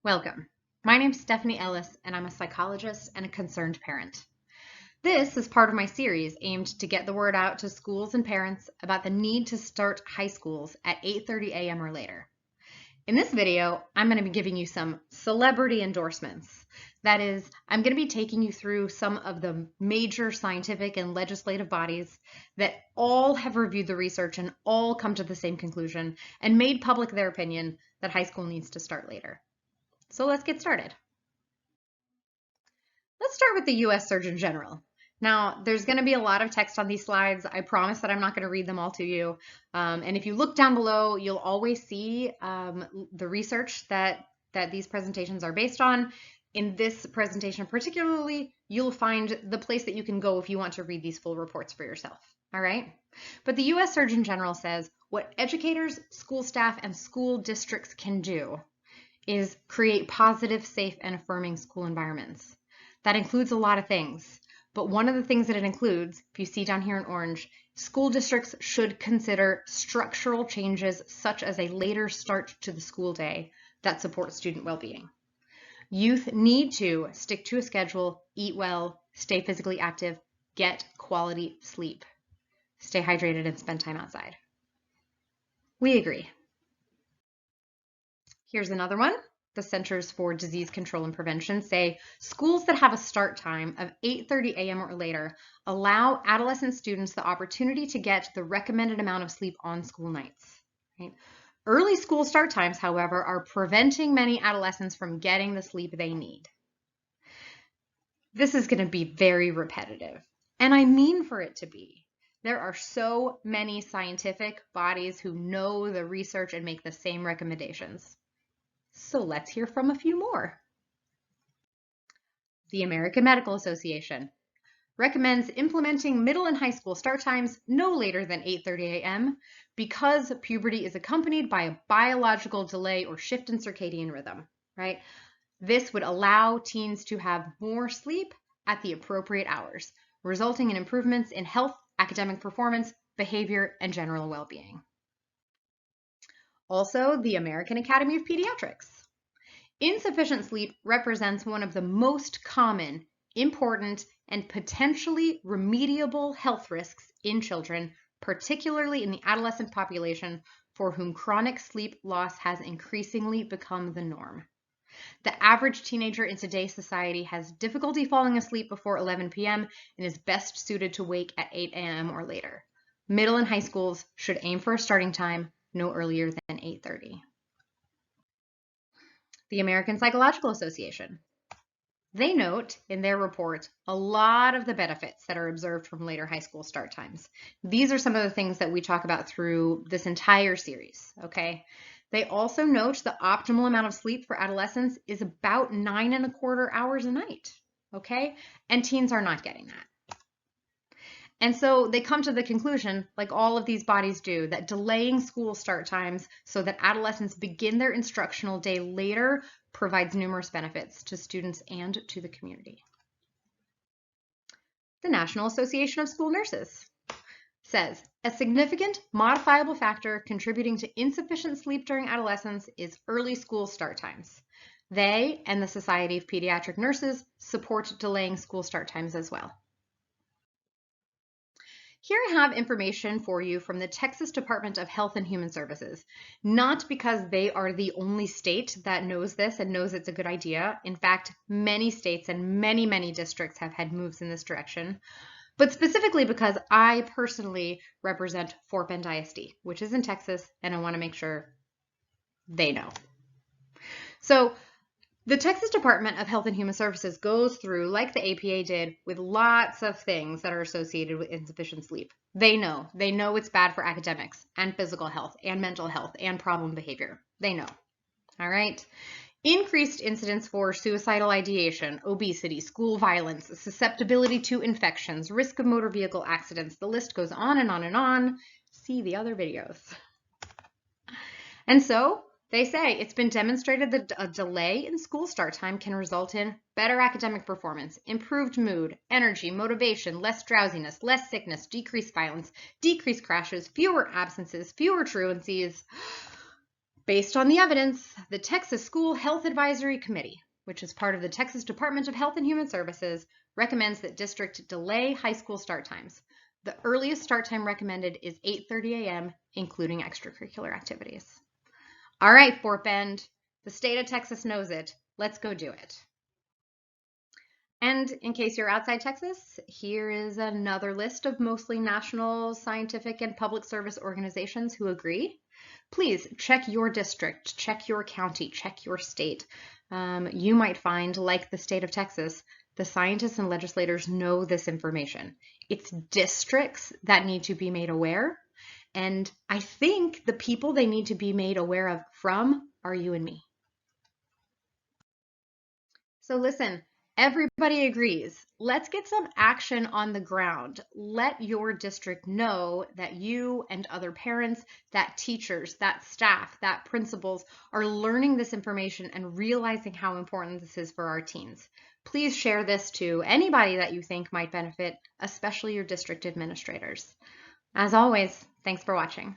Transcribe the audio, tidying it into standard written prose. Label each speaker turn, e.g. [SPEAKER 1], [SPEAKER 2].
[SPEAKER 1] Welcome. My name is Stephanie Ellis, and I'm a psychologist and a concerned parent. This is part of my series aimed to get the word out to schools and parents about the need to start high schools at 8:30 a.m. or later. In this video, I'm going to be giving you some celebrity endorsements. That is, I'm going to be taking you through some of the major scientific and legislative bodies that all have reviewed the research and all come to the same conclusion and made public their opinion that high school needs to start later. So let's get started. Let's start with the U.S. Surgeon General. Now, there's going to be a lot of text on these slides. I promise that I'm not going to read them all to you. And if you look down below, you'll always see the research that these presentations are based on. In this presentation particularly, you'll find the place that you can go if you want to read these full reports for yourself. All right? But the U.S. Surgeon General says what educators, school staff, and school districts can do is create positive, safe, and affirming school environments. That includes a lot of things, but one of the things that it includes, if you see down here in orange, school districts should consider structural changes such as a later start to the school day that support student well-being. Youth need to stick to a schedule, eat well, stay physically active, get quality sleep, stay hydrated, and spend time outside. We agree. Here's another one. The Centers for Disease Control and Prevention say schools that have a start time of 8:30 a.m. or later allow adolescent students the opportunity to get the recommended amount of sleep on school nights. Right? Early school start times, however, are preventing many adolescents from getting the sleep they need. This is going to be very repetitive, and I mean for it to be. There are so many scientific bodies who know the research and make the same recommendations. So let's hear from a few more. The American Medical Association recommends implementing middle and high school start times no later than 8:30 a.m. because puberty is accompanied by a biological delay or shift in circadian rhythm, right? This would allow teens to have more sleep at the appropriate hours, resulting in improvements in health, academic performance, behavior, and general well-being. Also, the American Academy of Pediatrics. Insufficient sleep represents one of the most common, important, and potentially remediable health risks in children, particularly in the adolescent population for whom chronic sleep loss has increasingly become the norm. The average teenager in today's society has difficulty falling asleep before 11 p.m. and is best suited to wake at 8 a.m. or later. Middle and high schools should aim for a starting time no earlier than 8:30. The American Psychological Association. They note in their report a lot of the benefits that are observed from later high school start times. These are some of the things that we talk about through this entire series, okay? They also note the optimal amount of sleep for adolescents is about 9.25 hours a night, okay? And teens are not getting that. And so they come to the conclusion, like all of these bodies do, that delaying school start times so that adolescents begin their instructional day later provides numerous benefits to students and to the community. The National Association of School Nurses says, a significant modifiable factor contributing to insufficient sleep during adolescence is early school start times. They and the Society of Pediatric Nurses support delaying school start times as well. Here I have information for you from the Texas Department of Health and Human Services, not because they are the only state that knows this and knows it's a good idea. In fact, many states and many districts have had moves in this direction, but specifically because I personally represent Fort Bend ISD, which is in Texas, and I want to make sure they know. So the Texas Department of Health and Human Services goes through, like the APA did, with lots of things that are associated with insufficient sleep. They know it's bad for academics and physical health and mental health and problem behavior. They know. All right. Increased incidence for suicidal ideation, obesity, school violence, susceptibility to infections, risk of motor vehicle accidents. The list goes on and on and on. See the other videos. And so they say it's been demonstrated that a delay in school start time can result in better academic performance, improved mood, energy, motivation, less drowsiness, less sickness, decreased violence, decreased crashes, fewer absences, fewer truancies, Based on the evidence, the Texas School Health Advisory Committee, which is part of the Texas Department of Health and Human Services, recommends that district delay high school start times. The earliest start time recommended is 8:30 a.m., including extracurricular activities. All right, Fort Bend, the state of Texas knows it. Let's go do it. And in case you're outside Texas, here is another list of mostly national scientific and public service organizations who agree. Please check your district, check your county, check your state. You might find, like the state of Texas, the scientists and legislators know this information. It's districts that need to be made aware. And I think the people they need to be made aware of from are you and me. So listen, everybody agrees. Let's get some action on the ground. Let your district know that you and other parents, that teachers, that staff, that principals are learning this information and realizing how important this is for our teens. Please share this to anybody that you think might benefit, especially your district administrators. As always, thanks for watching.